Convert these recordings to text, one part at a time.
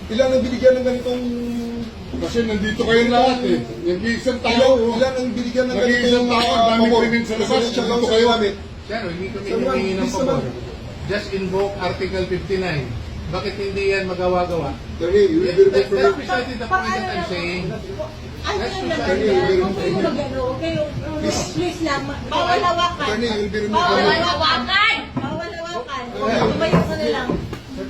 Ilan ang binigyan ng ganitong... Kasi nandito kayo lahat eh. Nag-iisang tao. Ilan ang binigyan ng Nag-iisang tao. Ang daming krimen sa labas. Nandito kayo. Sir, hindi kami humingi ng pabor. Just invoke Article 59. Bakit hindi yan magawa-gawa? Attorney, you will be removed from That's your... precisely the point that I'm saying. Ano yung please lang, bawal hawakan. Attorney, you will be removed from Bawal your... hawakan! Bawal hawakan. Tumayo ka na lang.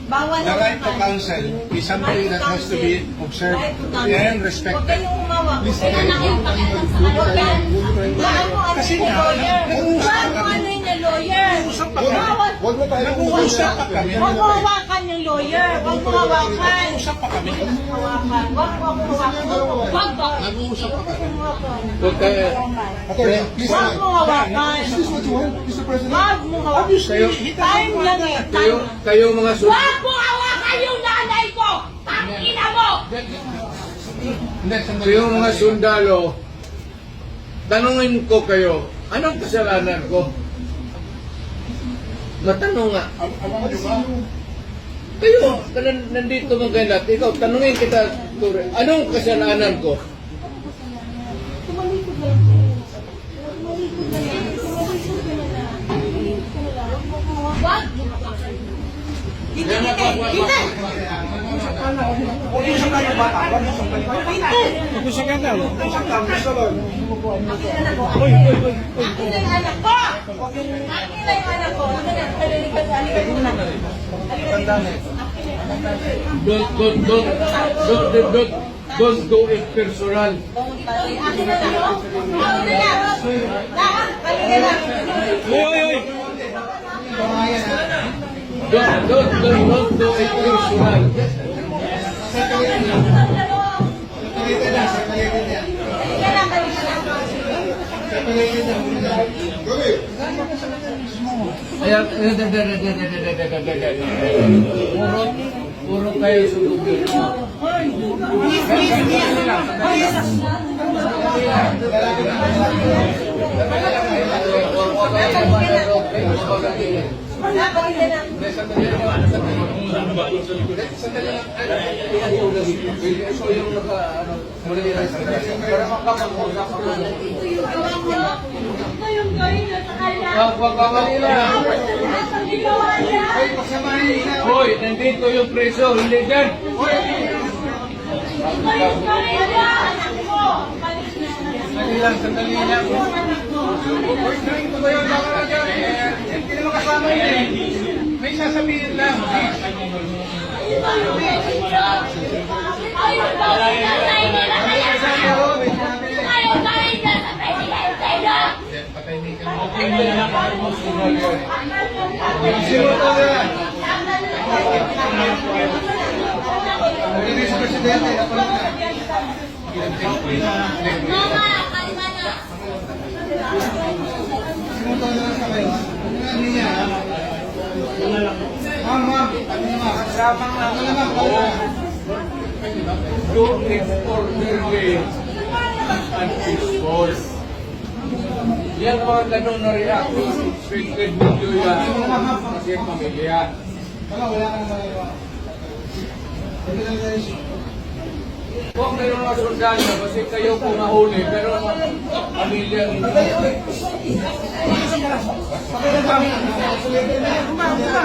Bawal The right to hawakan. counsel is something that has to be observed and Huwag respected. kayong umawak. Huwag kayong nakipakialam sa kanila. Huwag yan. Bawal mo ano yung lawyer. Bawal mo ano yung lawyer. Bawal. Huwag na tayo... Nag-uusap pa kami. Huwag mo hawakan yung lawyer. Huwag mo hawakan. Nag-uusap pa kami. Hawakan. Huwag mo hawakan. Huwag mo. Nag-uusap pa kayo. Huwag mo hawakan. Is this what you want, Mr. President? Huwag mo hawakan. Time lang eh. Time. Kayo mga Huwag mo hawakan yung nanay ko! Tangina mo! Kayo mga sundalo, tanungin ko kayo, anong kasalanan ko? Matanong nga. Kayo, nandito mga kayo lahat. Ikaw, tanungin kita, Ture, anong kasalanan ko? Tumalikod lang. Tumalikod lang. Tumalikod ka na lang. Huwag mo hawakan. Dito, dito! Huwag yung sakal yung bata. Huwag yung sakal yung bata. Huwag yung sakal na. Huwag yung sakal. Akin na yung anak ko! Akin na yung anak ko! Ano na? Halika muna. Halika dito. Don't go it personal. Akin na lang. Ako na lang. Lahat. Halika lang. Don't do it personal. Halika lang. Halika lang. Kaya, puro kayo sumugil. Hoy, nandito yung preso, hindi dyan. Sandali lang. Hindi naman kasama yun eh. May sasabihin lang. Do it orderly and peaceful. Yan mga ganun na reaction. Expected video yan. Kasi pamilya. Huwag kayo mga sundalo kasi kayo pumahuli pero pamilya Tama na.